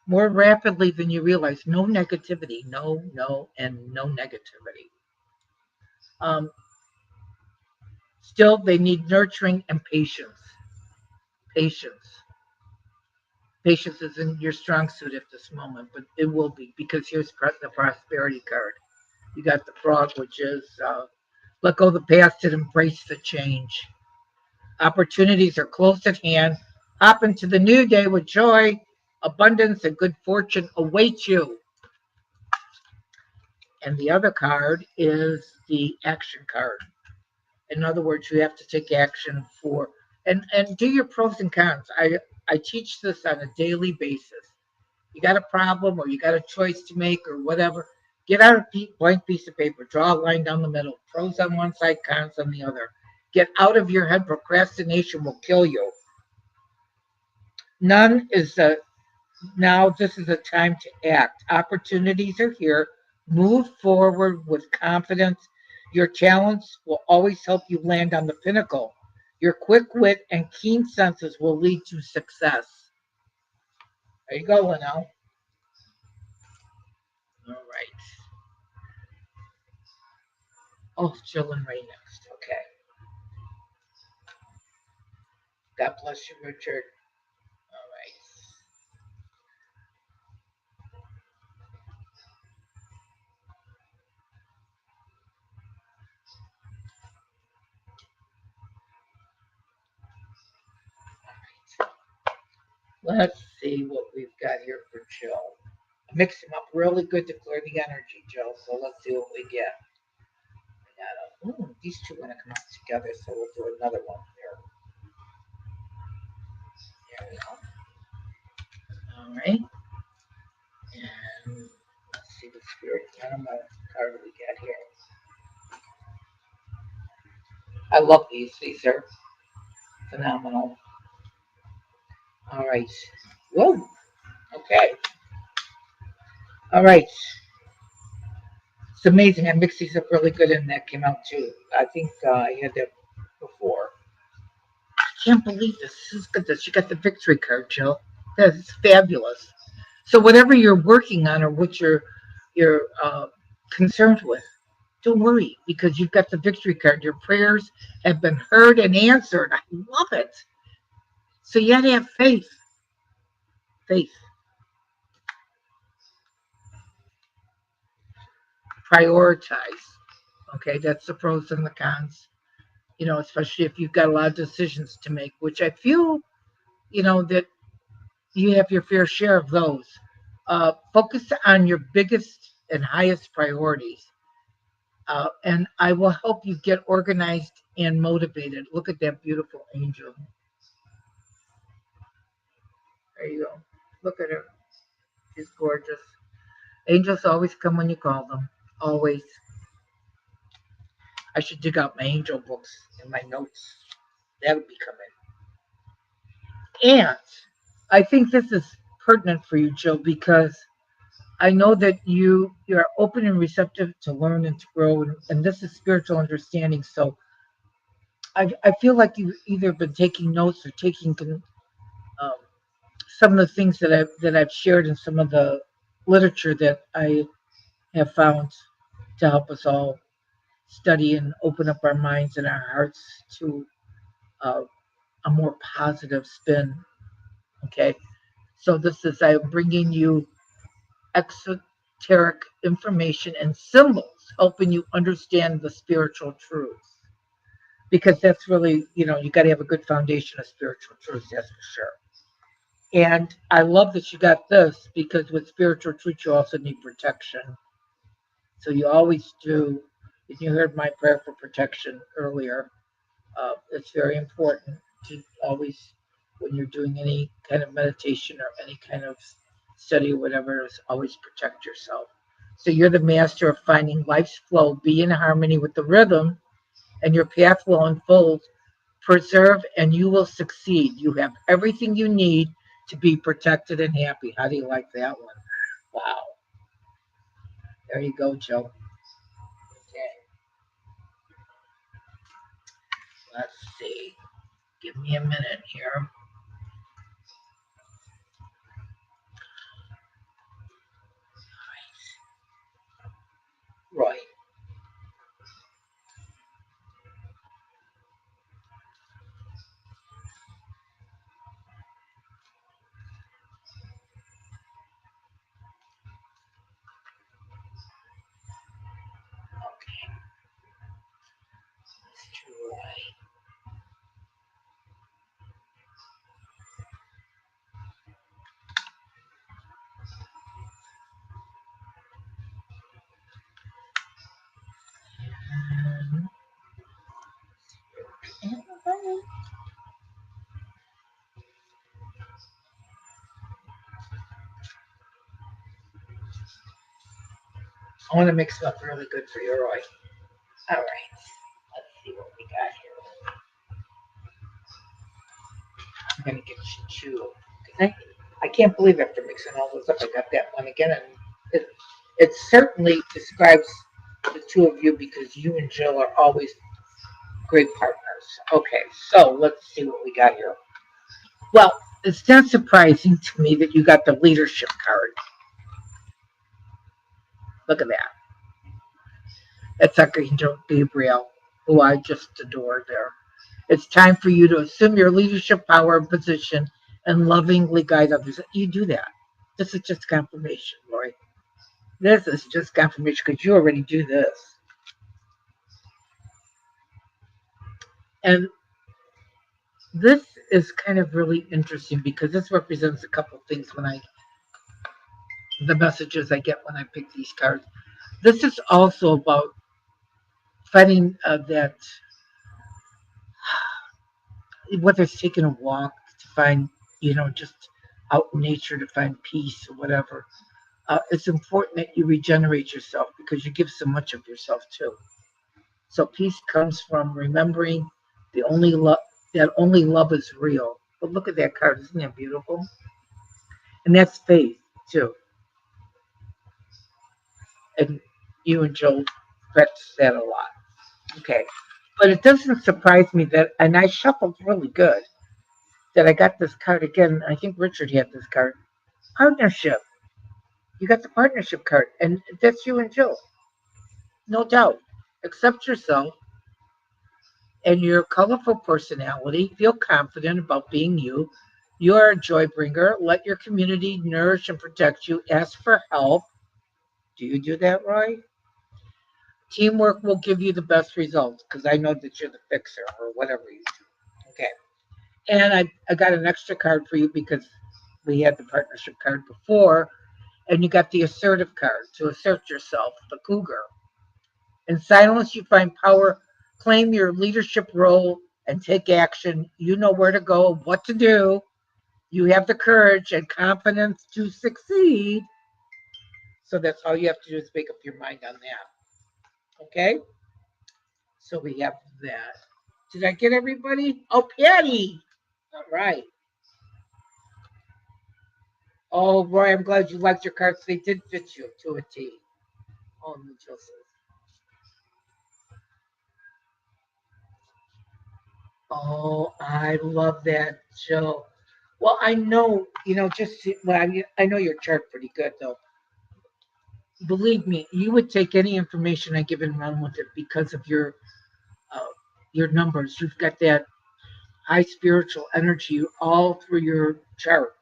more rapidly than you realize. No negativity. No, no, and no negativity. Um, still they need nurturing and patience. Patience. Patience isn't your strong suit at this moment, but it will be because here's the prosperity card. You got the frog, which is let go of the past and embrace the change. Opportunities are close at hand. Hop into the new day with joy, abundance, and good fortune await you. And the other card is the action card. In other words, you have to take action for and do your pros and cons. I teach this on a daily basis. You got a problem or you got a choice to make or whatever. Get out a blank piece of paper, draw a line down the middle, pros on one side, cons on the other. Get out of your head. Procrastination will kill you. None is now. This is a time to act. Opportunities are here. Move forward with confidence. Your talents will always help you land on the pinnacle. Your quick wit and keen senses will lead to success. There you go, Linnell. All right. Oh, Jill and Ray next. Okay. God bless you, Richard. All right. Let's see what we've got here for Jill. Mix them up really good to clear the energy, Jill. So let's see what we get. These two are going to come out together, so we'll do another one here. There we go. All right. And let's see the spirit animal card we get here. I love these. These are phenomenal. All right. Whoa. Okay. All right. It's amazing. I mixed these up really good, and that came out too. I think I had that before. I can't believe this. This is good. This you got the victory card, Jill. That's fabulous. So whatever you're working on or what you're concerned with, don't worry because you've got the victory card. Your prayers have been heard and answered. I love it. So you got to have faith. Faith. Prioritize. Okay, that's the pros and the cons. Especially if you've got a lot of decisions to make, which I feel, that you have your fair share of those. Focus on your biggest and highest priorities. And I will help you get organized and motivated. Look at that beautiful angel. There you go. Look at her. She's gorgeous. Angels always come when you call them. Always. I should dig out my angel books and my notes. That'll be coming. And I think this is pertinent for you, Joe, because I know that you're open and receptive to learn and to grow, and this is spiritual understanding. So I feel like you've either been taking notes or taking um, some of the things that I've shared in some of the literature that I have found to help us all study and open up our minds and our hearts to uh, a more positive spin. Okay, so this is I'm bringing you esoteric information and symbols, helping you understand the spiritual truths. Because that's really, you got to have a good foundation of spiritual truths, that's for sure. And I love that you got this because with spiritual truth, you also need protection. So you always do. And you heard my prayer for protection earlier. It's very important to always, when you're doing any kind of meditation or any kind of study or whatever, is always protect yourself. So you're the master of finding life's flow, be in harmony with the rhythm, and your path will unfold. Preserve, and you will succeed. You have everything you need to be protected and happy. How do you like that one? Wow. There you go, Joe. Okay, let's see. Give me a minute here. Right. I want to mix it up really good for you, Roy. All right. Let's see what we got here. I'm going to get you. I can't believe after mixing all those up, I got that one again. And it certainly describes the two of you because you and Jill are always great partners. Okay, so let's see what we got here. Well, it's not surprising to me that you got the leadership card. Look at that. That's Archangel Gabriel, who I just adore there. It's time for you to assume your leadership power and position and lovingly guide others. You do that. This is just confirmation, Lori. This is just confirmation because you already do this. And this is kind of really interesting because this represents a couple things the messages I get when I pick these cards. This is also about finding that, whether it's taking a walk to find, just out in nature to find peace or whatever. It's important that you regenerate yourself because you give so much of yourself too. So peace comes from remembering the only love that only love is real. But look at that card, isn't that beautiful? And that's faith too. And you and Joel practice that a lot. Okay. But it doesn't surprise me that, and I shuffled really good, that I got this card again. I think Richard had this card. Partnership. You got the partnership card, and that's you and Jill. No doubt. Accept yourself and your colorful personality. Feel confident about being you. You are a joy bringer. Let your community nourish and protect you. Ask for help. Do you do that, Roy? Teamwork will give you the best results because I know that you're the fixer or whatever you do. Okay. And I got an extra card for you because we had the partnership card before, and you got the assertive card to assert yourself, the cougar. In silence, you find power. Claim your leadership role and take action. You know where to go, what to do. You have the courage and confidence to succeed. So that's all you have to do is make up your mind on that. Okay? So we have that. Did I get everybody? Oh, Patty. All right. Oh, Roy, I'm glad you liked your cards. They did fit you to a T. Oh, Joseph. Oh, I love that, Joe. Well, I know, I know your chart pretty good, though. Believe me, you would take any information I give and run with it because of uh, your numbers. You've got that high spiritual energy all through your chart.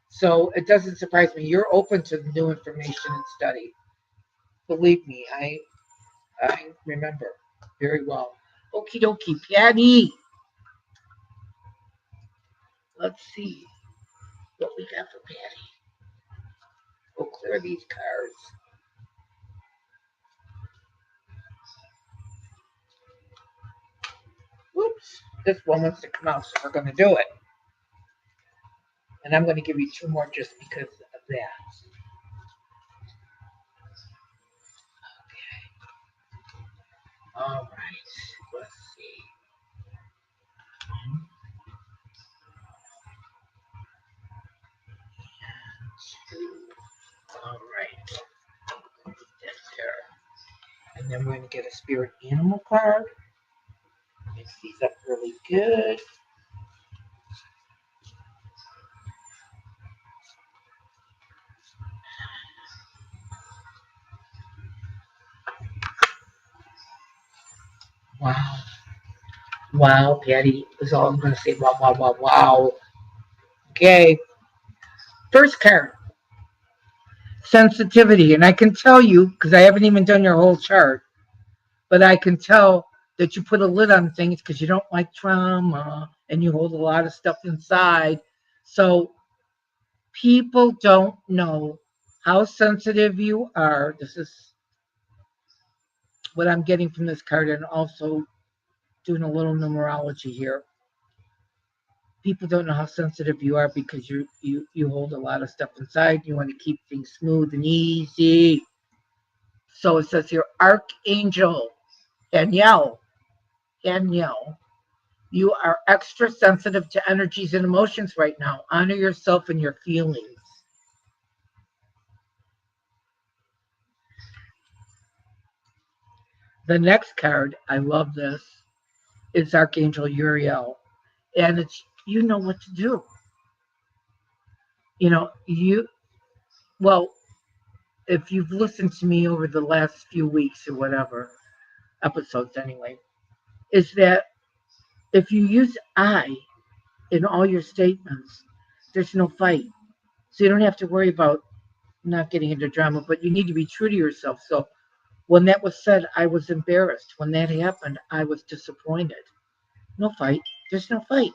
So it doesn't surprise me. You're open to new information and study. Believe me, I remember very well. Okie dokie, Patty. Let's see what we got for Patty. We'll clear these cards. Whoops. This one wants to come out, so we're going to do it. And I'm going to give you two more just because of that. All right. Let's see. Two. All right. That's there. And then we're going to get a spirit animal card. Mix these up really good. Wow. Wow, Patty is all I'm going to say. Wow, wow, wow, wow. Okay. First card, sensitivity. And I can tell you, because I haven't even done your whole chart, but I can tell that you put a lid on things because you don't like trauma and you hold a lot of stuff inside. So people don't know how sensitive you are. This is what I'm getting from this card, and also doing a little numerology here. People don't know how sensitive you are because you hold a lot of stuff inside. You want to keep things smooth and easy. So it says your archangel, Danielle, Danielle, you are extra sensitive to energies and emotions right now. Honor yourself and your feelings. The next card, I love this, is Archangel Uriel. And it's, you know what to do. You know, well, if you've listened to me over the last few weeks or whatever, episodes anyway, is that if you use I in all your statements, there's no fight. So you don't have to worry about not getting into drama, but you need to be true to yourself. So when that was said, I was embarrassed. When that happened, I was disappointed. No fight. There's no fight.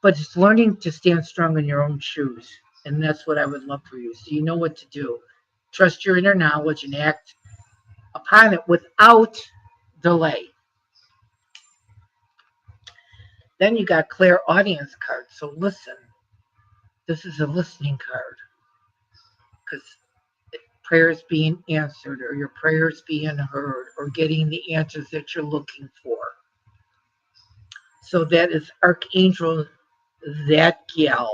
But it's learning to stand strong in your own shoes. And that's what I would love for you. So you know what to do. Trust your inner knowledge and act upon it without delay. Then you got clear audience cards. So listen. This is a listening card because prayers being answered or your prayers being heard or getting the answers that you're looking for. So that is Archangel Zadkiel,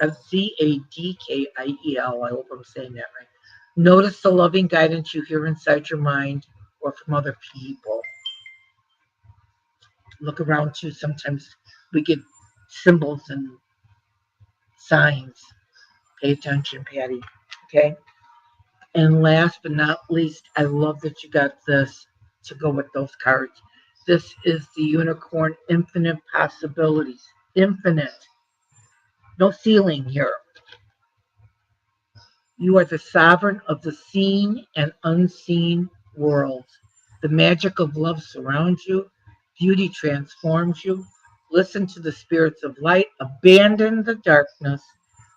Zadkiel. I hope I'm saying that right. Notice the loving guidance you hear inside your mind or from other people. Look around too. Sometimes we get symbols and signs. Pay attention, Patty. Okay. And last but not least, I love that you got this to go with those cards. This is the unicorn, infinite possibilities. Infinite. No ceiling here. You are the sovereign of the seen and unseen worlds. The magic of love surrounds you. Beauty transforms you. Listen to the spirits of light. Abandon the darkness.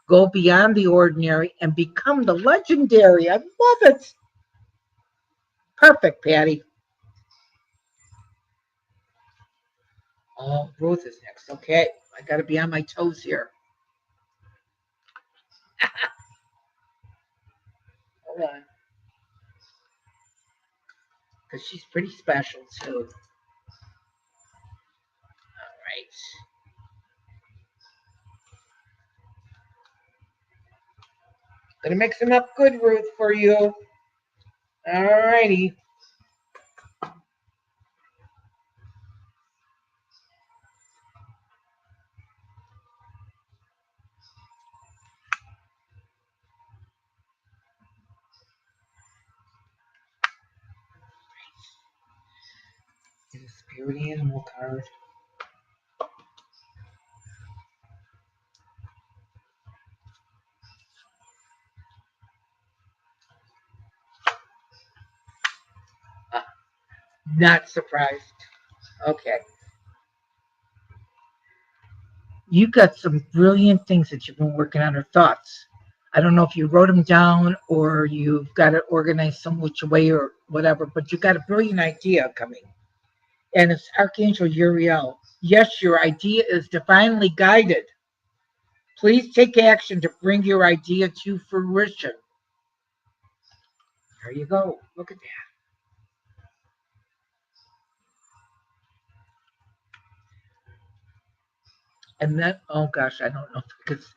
Go beyond the ordinary and become the legendary. I love it. Perfect, Patty. Oh, Ruth is next. Okay. I got to be on my toes here. Hold on. Because she's pretty special, too. All right. Gonna mix them up good, Ruth, for you. All righty. Get a spirit animal card. Uh, Not surprised. Okay. You've got some brilliant things that you've been working on or thoughts. I don't know if you wrote them down or you've got it organized some which way or whatever, but you've got a brilliant idea coming. And it's Archangel Uriel. Yes, your idea is divinely guided. Please take action to bring your idea to fruition. There you go. Look at that. And then, oh gosh, I don't know because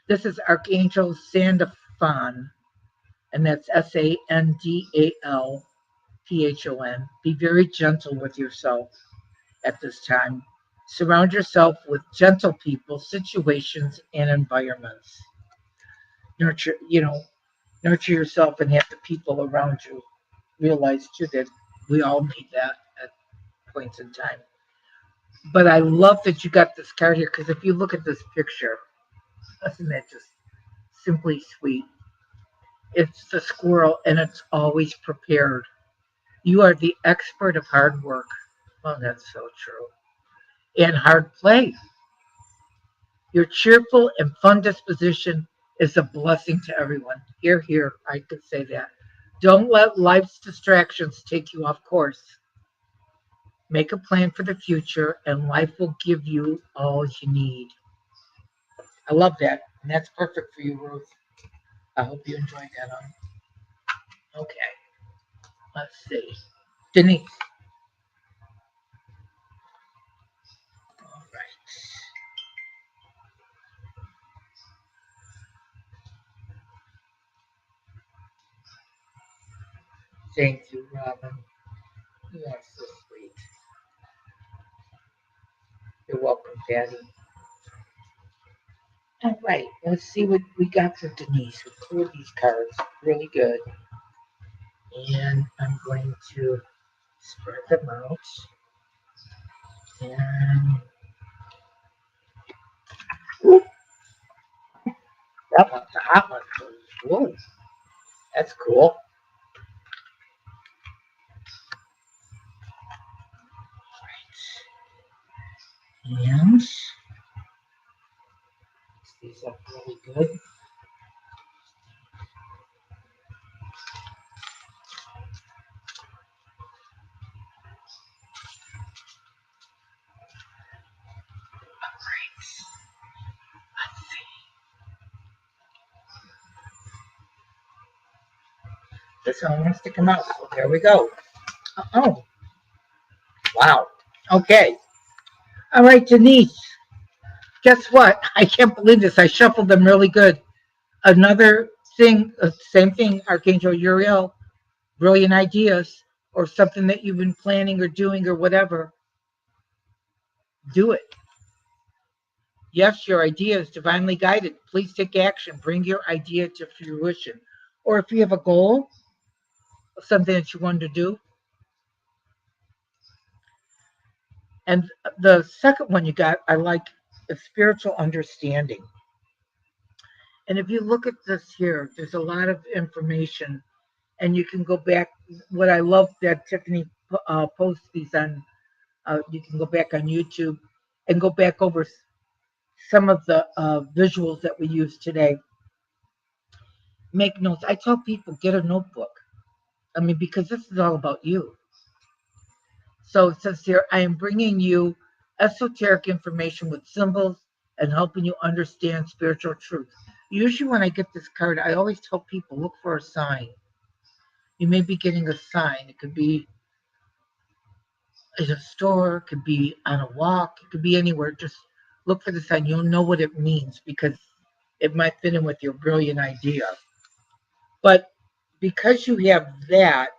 this is Archangel Sandalphon, and that's Sandalphon. Be very gentle with yourself at this time. Surround yourself with gentle people, situations, and environments. Nurture, nurture yourself and have the people around you realize too that we all need that at points in time. But I love that you got this card here because if you look at this picture, isn't that just simply sweet? It's the squirrel and it's always prepared. You are the expert of hard work. Oh, that's so true. And hard play. Your cheerful and fun disposition is a blessing to everyone. Here, here, I could say that. Don't let life's distractions take you off course. Make a plan for the future, and life will give you all you need. I love that. And that's perfect for you, Ruth. I hope you enjoyed that. Okay. Let's see. Denise. All right. Thank you, Robin. You are so sweet. You're welcome, Patty. All right. Let's see what we got for Denise. We cleared these cards really good. And I'm going to spread them out. And whoop, that one's a hot one. Whoa, that's cool. And mix these up really good. This one wants to come out. So there we go. Oh, wow. Okay. All right, Denise. Guess what? I can't believe this. I shuffled them really good. Another thing, same thing, Archangel Uriel, brilliant ideas, or something that you've been planning or doing or whatever. Do it. Yes, your idea is divinely guided. Please take action. Bring your idea to fruition. Or if you have a goal, something that you want to do. And the second one you got, I like, is spiritual understanding. And if you look at this here, there's a lot of information, and you can go back. What I love that Tiffany posts these on, you can go back on YouTube and go back over some of the visuals that we use today. Make notes. I tell people, get a notebook. I mean, because this is all about you. So it says here, I am bringing you esoteric information with symbols and helping you understand spiritual truth. Usually when I get this card, I always tell people, look for a sign. You may be getting a sign. It could be in a store, it could be on a walk, it could be anywhere. Just look for the sign. You'll know what it means because it might fit in with your brilliant idea. But because you have that,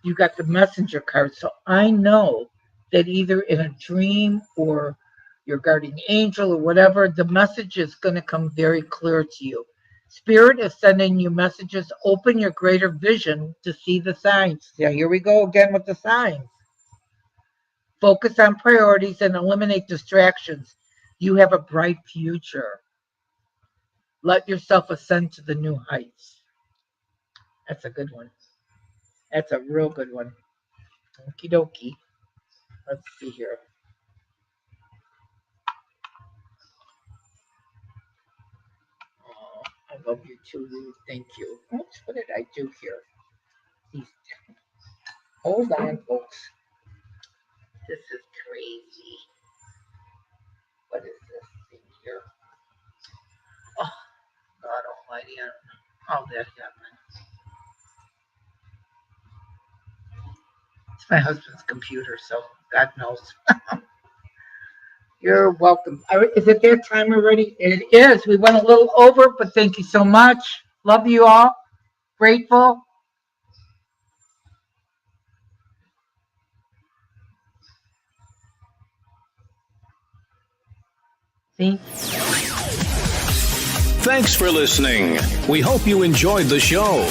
you got the messenger card. So I know that either in a dream or your guardian angel or whatever, the message is going to come very clear to you. Spirit is sending you messages. Open your greater vision to see the signs. Yeah, here we go again with the signs. Focus on priorities and eliminate distractions. You have a bright future. Let yourself ascend to the new heights. That's a good one. That's a real good one. Okie dokie. Let's see here. Oh, I love you too, Ruth. Thank you. Oops, what did I do here? Hold on, folks. This is crazy. What is this thing here? Oh, God almighty. I don't know how that happened. It's my husband's computer, so God knows. You're welcome. Is it their time already? It is. We went a little over, but thank you so much. Love you all. Grateful. Thanks for listening. We hope you enjoyed the show.